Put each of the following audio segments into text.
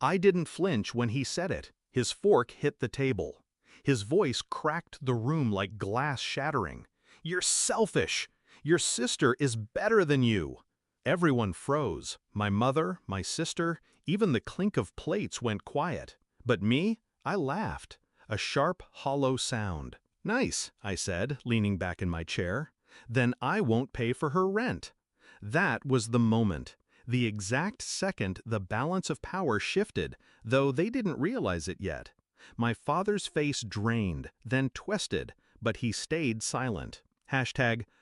I didn't flinch when he said it. His fork hit the table. His voice cracked the room like glass shattering. "You're selfish! Your sister is better than you!" Everyone froze. My mother, my sister, even the clink of plates went quiet. But me? I laughed. A sharp, hollow sound. "Nice," I said, leaning back in my chair. "Then I won't pay for her rent." That was the moment. The exact second the balance of power shifted, though they didn't realize it yet. My father's face drained, then twisted, but he stayed silent.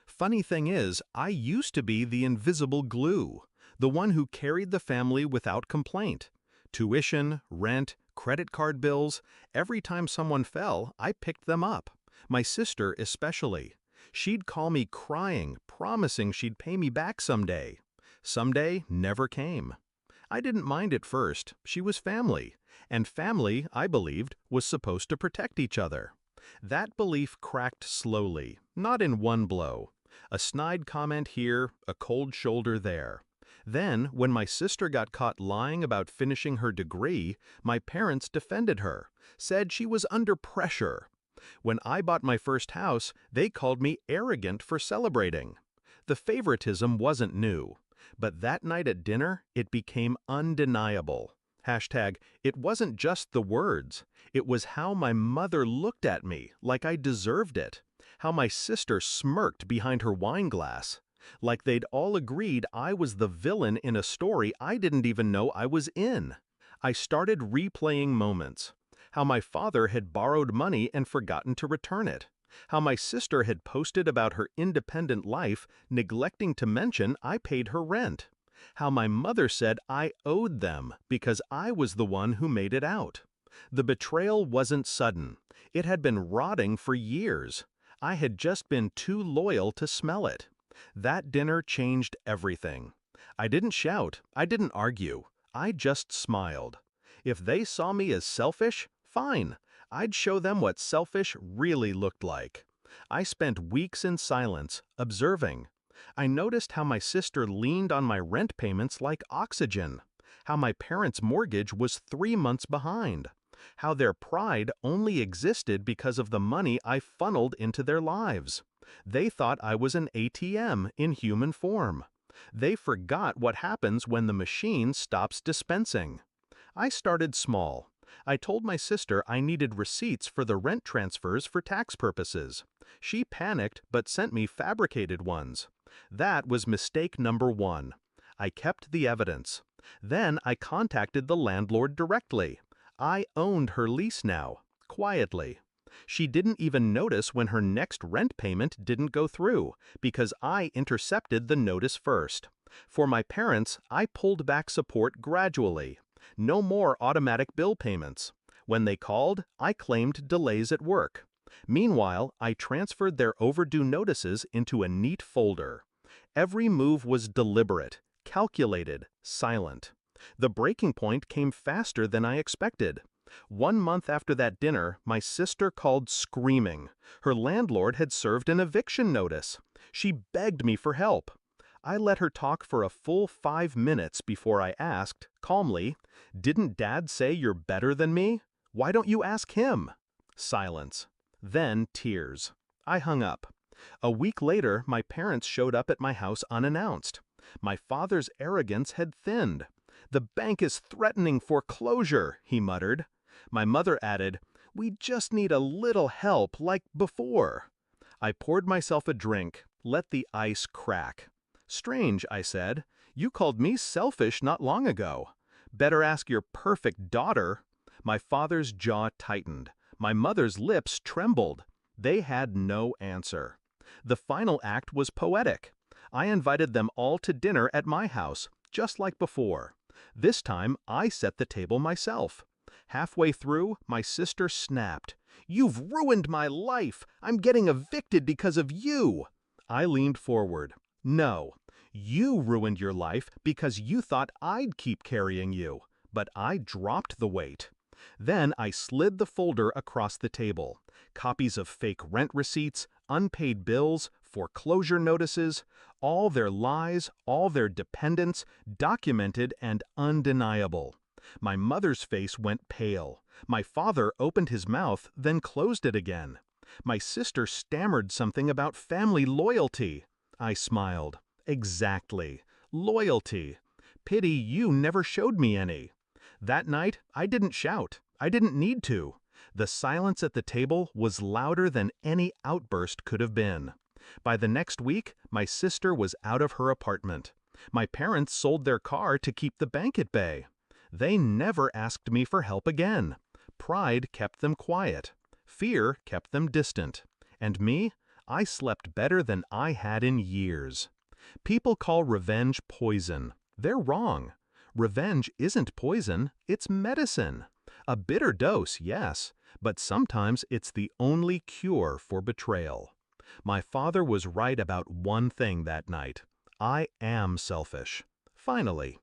Funny thing is, I used to be the invisible glue, the one who carried the family without complaint. Tuition, rent, credit card bills, every time someone fell, I picked them up. My sister especially. She'd call me crying, promising she'd pay me back someday. Someday never came. I didn't mind at first. She was family, and family, I believed, was supposed to protect each other. That belief cracked slowly, not in one blow. A snide comment here, a cold shoulder there. Then, when my sister got caught lying about finishing her degree, my parents defended her, said she was under pressure. When I bought my first house, they called me arrogant for celebrating. The favoritism wasn't new. But that night at dinner, it became undeniable. It wasn't just the words. It was how my mother looked at me, like I deserved it. How my sister smirked behind her wine glass. Like they'd all agreed I was the villain in a story I didn't even know I was in. I started replaying moments. How my father had borrowed money and forgotten to return it. How my sister had posted about her independent life, neglecting to mention I paid her rent. How my mother said I owed them because I was the one who made it out. The betrayal wasn't sudden. It had been rotting for years. I had just been too loyal to smell it. That dinner changed everything. I didn't shout. I didn't argue. I just smiled. If they saw me as selfish, fine. I'd show them what selfish really looked like. I spent weeks in silence, observing. I noticed how my sister leaned on my rent payments like oxygen. How my parents' mortgage was 3 months behind. How their pride only existed because of the money I funneled into their lives. They thought I was an ATM in human form. They forgot what happens when the machine stops dispensing. I started small. I told my sister I needed receipts for the rent transfers for tax purposes. She panicked but sent me fabricated ones. That was mistake number 1. I kept the evidence. Then I contacted the landlord directly. I owned her lease now, quietly. She didn't even notice when her next rent payment didn't go through, because I intercepted the notice first. For my parents, I pulled back support gradually. No more automatic bill payments. When they called, I claimed delays at work. Meanwhile, I transferred their overdue notices into a neat folder. Every move was deliberate, calculated, silent. The breaking point came faster than I expected. 1 month after that dinner, my sister called screaming. Her landlord had served an eviction notice. She begged me for help. I let her talk for a full 5 minutes before I asked, calmly, "Didn't Dad say you're better than me? Why don't you ask him?" Silence. Then tears. I hung up. A week later, my parents showed up at my house unannounced. My father's arrogance had thinned. "The bank is threatening foreclosure," he muttered. My mother added, "We just need a little help like before." I poured myself a drink, let the ice crack. "Strange," I said. "You called me selfish not long ago. Better ask your perfect daughter." My father's jaw tightened. My mother's lips trembled. They had no answer. The final act was poetic. I invited them all to dinner at my house, just like before. This time, I set the table myself. Halfway through, my sister snapped. "You've ruined my life! I'm getting evicted because of you!" I leaned forward. "No, you ruined your life because you thought I'd keep carrying you, but I dropped the weight." Then I slid the folder across the table. Copies of fake rent receipts, unpaid bills, foreclosure notices, all their lies, all their dependence, documented and undeniable. My mother's face went pale. My father opened his mouth, then closed it again. My sister stammered something about family loyalty. I smiled. Exactly. Loyalty. Pity you never showed me any. That night, I didn't shout. I didn't need to. The silence at the table was louder than any outburst could have been. By the next week, my sister was out of her apartment. My parents sold their car to keep the bank at bay. They never asked me for help again. Pride kept them quiet. Fear kept them distant. And me? I slept better than I had in years. People call revenge poison. They're wrong. Revenge isn't poison, it's medicine. A bitter dose, yes, but sometimes it's the only cure for betrayal. My father was right about one thing that night. I am selfish. Finally.